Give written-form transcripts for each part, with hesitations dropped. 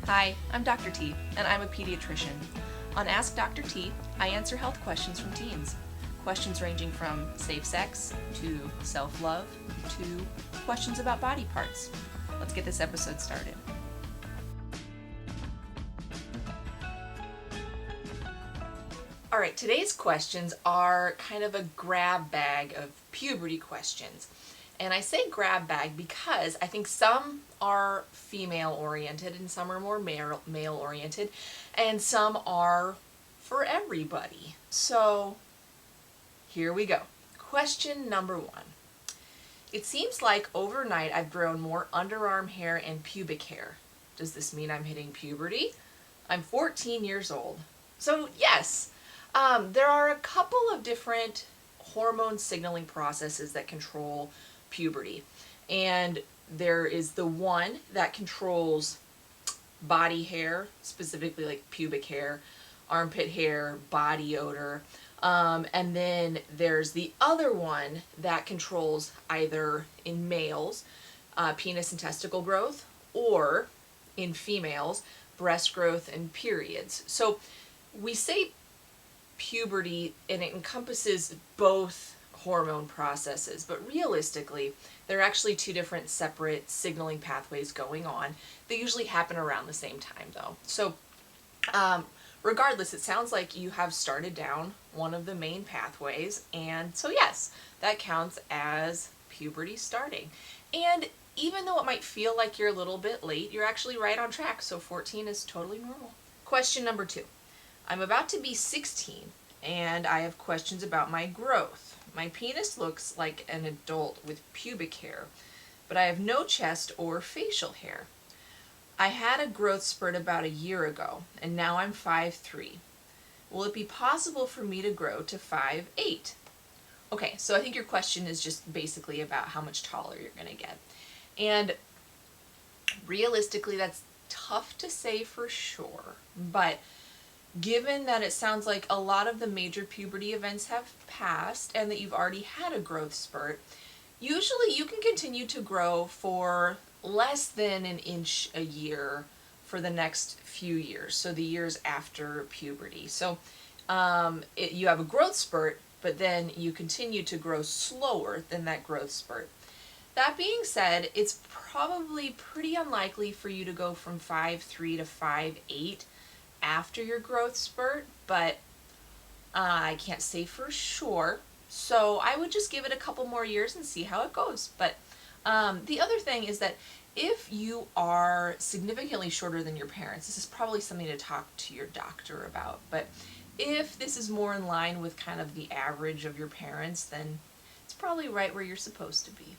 Hi, I'm Dr. T, and I'm a pediatrician. On Ask Dr. T, I answer health questions from teens. Questions ranging from safe sex to self love to questions about body parts. Let's get this episode started. All right, today's questions are kind of a grab bag of puberty questions. And I say grab bag because I think some are female oriented and some are more male oriented, and some are for everybody. So here we go. Question number 1. It seems like overnight I've grown more underarm hair and pubic hair. Does this mean I'm hitting puberty? I'm 14 years old. So yes, there are a couple of different hormone signaling processes that control puberty. And there is the one that controls body hair, specifically like pubic hair, armpit hair, body odor. And then there's the other one that controls either in males, penis and testicle growth, or in females, breast growth and periods. So we say puberty and it encompasses both hormone processes, but realistically, there are actually two different separate signaling pathways going on. They usually happen around the same time though. So regardless, it sounds like you have started down one of the main pathways, and so yes, that counts as puberty starting. And even though it might feel like you're a little bit late, you're actually right on track, so 14 is totally normal. Question number 2. I'm about to be 16, and I have questions about my growth. My penis looks like an adult with pubic hair, but I have no chest or facial hair. I had a growth spurt about a year ago, and now I'm 5'3". Will it be possible for me to grow to 5'8"? Okay, so I think your question is just basically about how much taller you're going to get. And realistically, that's tough to say for sure, but given that it sounds like a lot of the major puberty events have passed and that you've already had a growth spurt, usually you can continue to grow for less than an inch a year for the next few years, so the years after puberty. So you have a growth spurt, but then you continue to grow slower than that growth spurt. That being said, it's probably pretty unlikely for you to go from 5'3" to 5'8" after your growth spurt, but I can't say for sure. So I would just give it a couple more years and see how it goes. But the other thing is that if you are significantly shorter than your parents, this is probably something to talk to your doctor about. But if this is more in line with kind of the average of your parents, then it's probably right where you're supposed to be.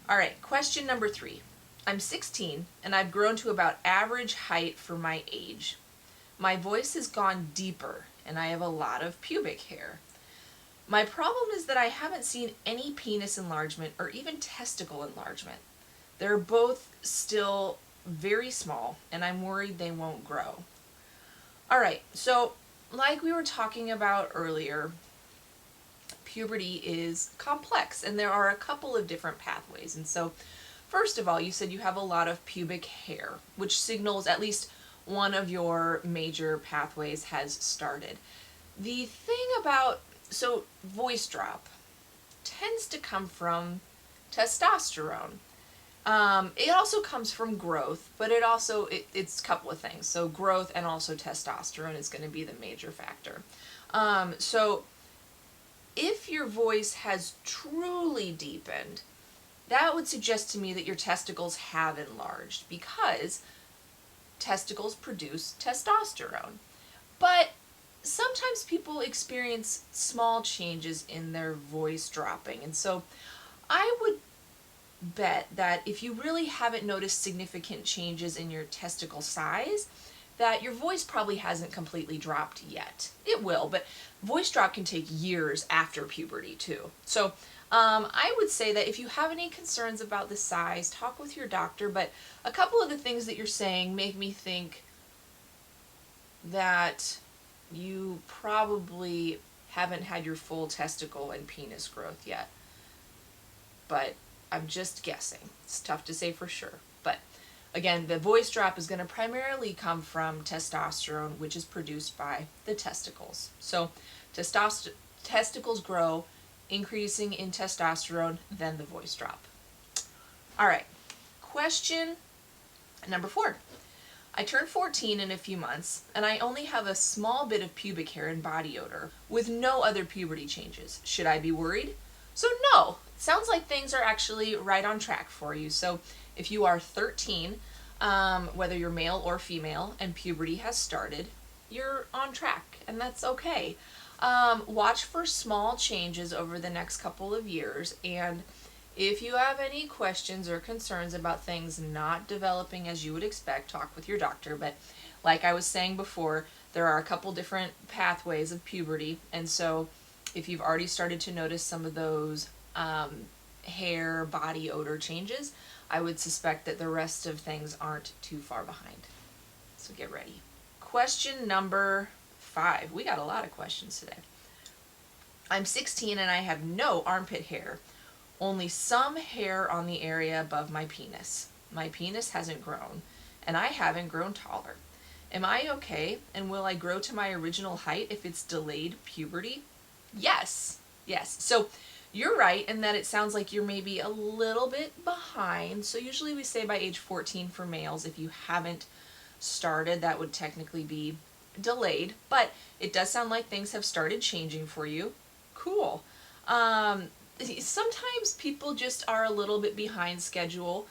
All right, question number 3. I'm 16 and I've grown to about average height for my age. My voice has gone deeper and I have a lot of pubic hair. My problem is that I haven't seen any penis enlargement or even testicle enlargement. They're both still very small and I'm worried they won't grow. All right, so like we were talking about earlier, puberty is complex and there are a couple of different pathways. And so first of all, you said you have a lot of pubic hair, which signals at least one of your major pathways has started. The thing about, so voice drop tends to come from testosterone. It also comes from growth, but it's a couple of things. So growth and also testosterone is going to be the major factor. So if your voice has truly deepened, that would suggest to me that your testicles have enlarged because testicles produce testosterone. But sometimes people experience small changes in their voice dropping. And so I would bet that if you really haven't noticed significant changes in your testicle size, that your voice probably hasn't completely dropped yet. It will, but voice drop can take years after puberty too. So I would say that if you have any concerns about the size, talk with your doctor, but a couple of the things that you're saying make me think that you probably haven't had your full testicle and penis growth yet. But I'm just guessing. It's tough to say for sure. But Again, the voice drop is going to primarily come from testosterone, which is produced by the testicles. So testicles grow, increasing in testosterone, then the voice drop. All right, question number 4. I turn 14 in a few months, and I only have a small bit of pubic hair and body odor, with no other puberty changes. Should I be worried? So no, it sounds like things are actually right on track for you. So if you are 13, whether you're male or female, and puberty has started, you're on track, and that's okay. Watch for small changes over the next couple of years, and if you have any questions or concerns about things not developing as you would expect, talk with your doctor. But like I was saying before, there are a couple different pathways of puberty, and so if you've already started to notice some of those hair, body odor changes, I would suspect that the rest of things aren't too far behind. So get ready. Question number 5. We got a lot of questions today. I'm 16 and I have no armpit hair. Only some hair on the area above my penis. My penis hasn't grown, and I haven't grown taller. Am I okay, and will I grow to my original height if it's delayed puberty? Yes. So you're right in that it sounds like you're maybe a little bit behind. So usually we say by age 14 for males. If you haven't started, that would technically be delayed, but it does sound like things have started changing for you. Cool. Sometimes people just are a little bit behind schedule,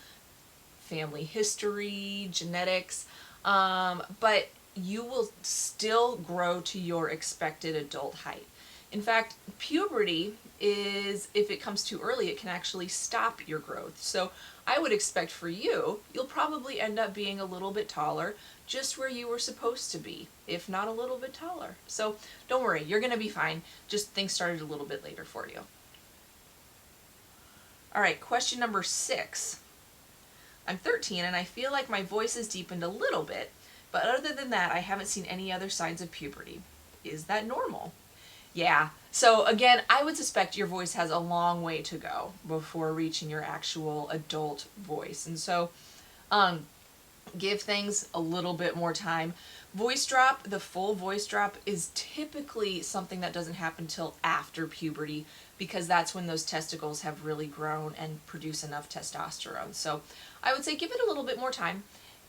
family history, genetics, but you will still grow to your expected adult height. In fact, puberty is, if it comes too early, it can actually stop your growth. So I would expect for you, you'll probably end up being a little bit taller, just where you were supposed to be, if not a little bit taller. So don't worry, you're going to be fine. Just things started a little bit later for you. All right, question number 6. I'm 13 and I feel like my voice has deepened a little bit, but other than that, I haven't seen any other signs of puberty. Is that normal? Yeah. So again, I would suspect your voice has a long way to go before reaching your actual adult voice. And so give things a little bit more time. Voice drop, the full voice drop, is typically something that doesn't happen till after puberty, because that's when those testicles have really grown and produce enough testosterone. So I would say give it a little bit more time,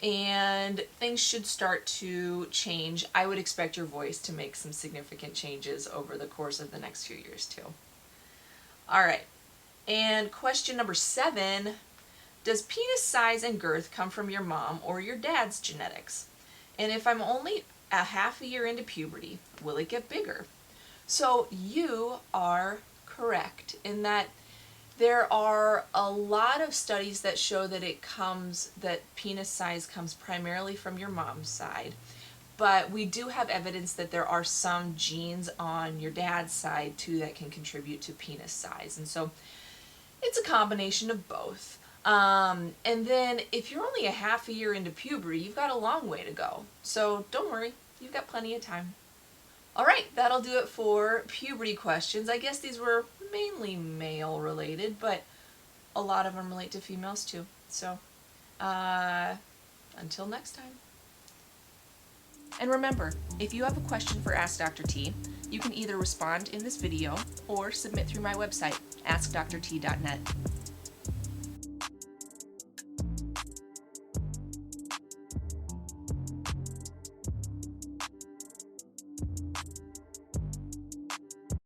and things should start to change. I would expect your voice to make some significant changes over the course of the next few years too. All right, and question number 7. Does penis size and girth come from your mom or your dad's genetics? And if I'm only a half a year into puberty, will it get bigger? So you are correct in that there are a lot of studies that show that that penis size comes primarily from your mom's side. But we do have evidence that there are some genes on your dad's side too that can contribute to penis size. And so it's a combination of both. And then if you're only a half a year into puberty, you've got a long way to go. So don't worry, you've got plenty of time. All right, that'll do it for puberty questions. I guess these were mainly male related, but a lot of them relate to females too. So until next time. And remember, if you have a question for Ask Dr. T, you can either respond in this video or submit through my website, askdrt.net.